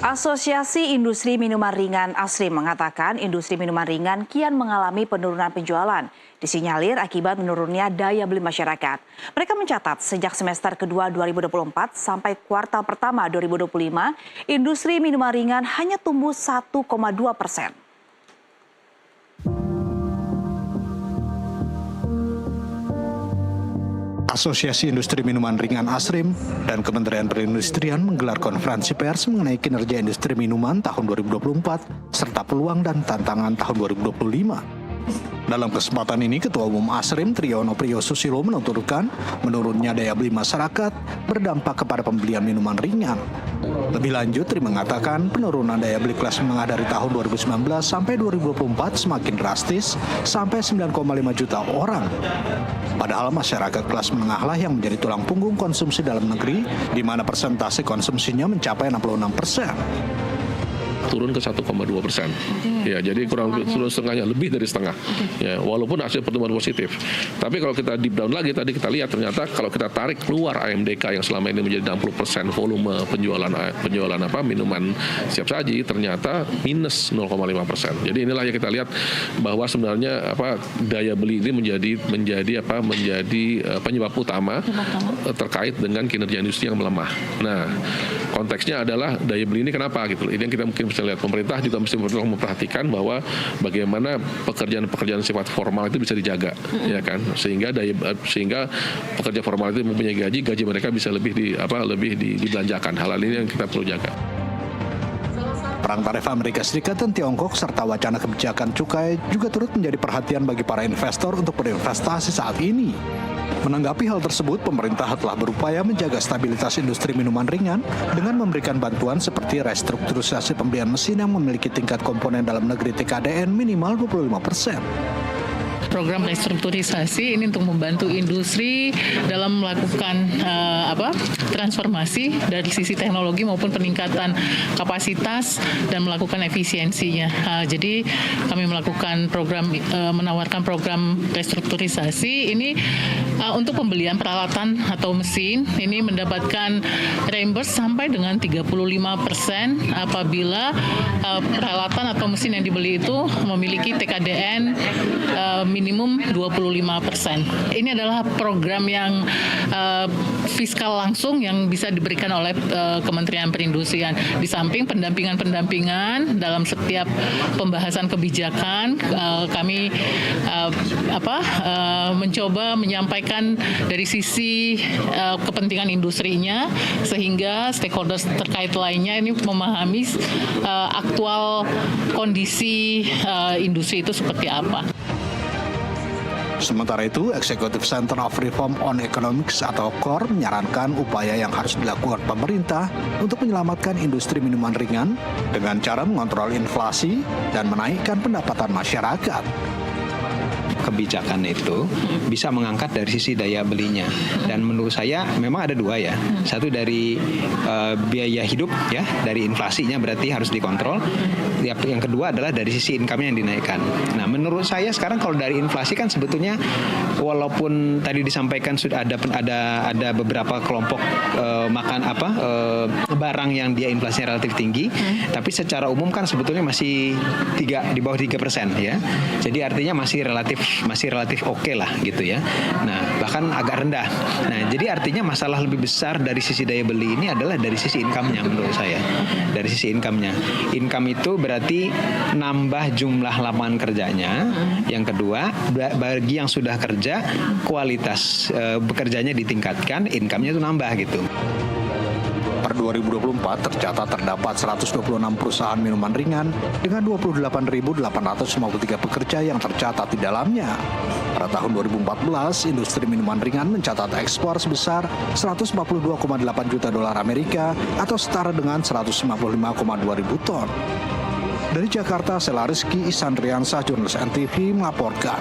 Asosiasi Industri Minuman Ringan ASRIM mengatakan industri minuman ringan kian mengalami penurunan penjualan. Disinyalir akibat menurunnya daya beli masyarakat. Mereka mencatat sejak semester kedua 2024 sampai kuartal pertama 2025, industri minuman ringan hanya tumbuh 1,2%. Asosiasi Industri Minuman Ringan ASRIM dan Kementerian Perindustrian menggelar konferensi pers mengenai kinerja industri minuman tahun 2024 serta peluang dan tantangan tahun 2025. Dalam kesempatan ini, Ketua Umum ASRIM Triyono Priyosusilo menuturkan menurunnya daya beli masyarakat berdampak kepada pembelian minuman ringan. Lebih lanjut, Tri mengatakan penurunan daya beli kelas menengah dari tahun 2019 sampai 2024 semakin drastis sampai 9,5 juta orang. Padahal masyarakat kelas menengah lah yang menjadi tulang punggung konsumsi dalam negeri, di mana persentase konsumsinya mencapai 66%. Turun ke 1,2%. Ya, jadi kurang setengahnya, lebih dari setengah. Ya, walaupun hasil pertumbuhan positif. Tapi kalau kita deep down lagi, tadi kita lihat ternyata kalau kita tarik keluar AMDK yang selama ini menjadi 60% volume penjualan minuman siap saji, ternyata minus 0,5%. Jadi inilah yang kita lihat bahwa sebenarnya daya beli ini menjadi penyebab utama terkait dengan kinerja industri yang melemah. Nah, konteksnya adalah daya beli ini kenapa gitu. Ini yang kita mungkin bisa lihat, pemerintah juga mesti memperhatikan bahwa bagaimana pekerjaan-pekerjaan sifat formal itu bisa dijaga, ya kan, sehingga pekerja formal itu mempunyai gaji mereka bisa lebih dibelanjakan. Hal ini yang kita perlu jaga. Perang tarif Amerika Serikat dan Tiongkok serta wacana kebijakan cukai juga turut menjadi perhatian bagi para investor untuk berinvestasi saat ini. Menanggapi hal tersebut, pemerintah telah berupaya menjaga stabilitas industri minuman ringan dengan memberikan bantuan seperti restrukturisasi pembelian mesin yang memiliki tingkat komponen dalam negeri TKDN minimal 25%. Program restrukturisasi ini untuk membantu industri dalam melakukan transformasi dari sisi teknologi maupun peningkatan kapasitas dan melakukan efisiensinya. Jadi kami melakukan menawarkan program restrukturisasi ini untuk pembelian peralatan atau mesin ini mendapatkan reimburse sampai dengan 35% apabila peralatan atau mesin yang dibeli itu memiliki TKDN minimum 25%. Ini adalah program yang fiskal langsung yang bisa diberikan oleh Kementerian Perindustrian. Di samping pendampingan dalam setiap pembahasan kebijakan, kami mencoba menyampaikan dari sisi kepentingan industrinya sehingga stakeholders terkait lainnya ini memahami aktual kondisi industri itu seperti apa. Sementara itu, Executive Center of Reform on Economics atau KOR menyarankan upaya yang harus dilakukan pemerintah untuk menyelamatkan industri minuman ringan dengan cara mengontrol inflasi dan menaikkan pendapatan masyarakat. Kebijakan itu bisa mengangkat dari sisi daya belinya, dan menurut saya memang ada dua ya, satu dari biaya hidup ya, dari inflasinya berarti harus dikontrol. Yang kedua adalah dari sisi income-nya yang dinaikkan. Nah, menurut saya sekarang kalau dari inflasi kan sebetulnya walaupun tadi disampaikan sudah ada beberapa kelompok barang yang dia inflasinya relatif tinggi, tapi secara umum kan sebetulnya masih di bawah 3% ya. Jadi artinya masih relatif oke lah gitu ya. Nah, bahkan agak rendah. Nah, jadi artinya masalah lebih besar dari sisi daya beli ini adalah dari sisi income-nya menurut saya. Dari sisi income-nya. Income itu berarti nambah jumlah lapangan kerjanya. Yang kedua, bagi yang sudah kerja, kualitas bekerjanya ditingkatkan, income-nya itu nambah gitu. Per 2024 tercatat terdapat 126 perusahaan minuman ringan dengan 28.853 pekerja yang tercatat di dalamnya. Pada tahun 2014, industri minuman ringan mencatat ekspor sebesar 142,8 juta dolar Amerika atau setara dengan 155,2 ribu ton. Dari Jakarta, Sela Rizky Ihsan Riansah, jurnalis NTV melaporkan.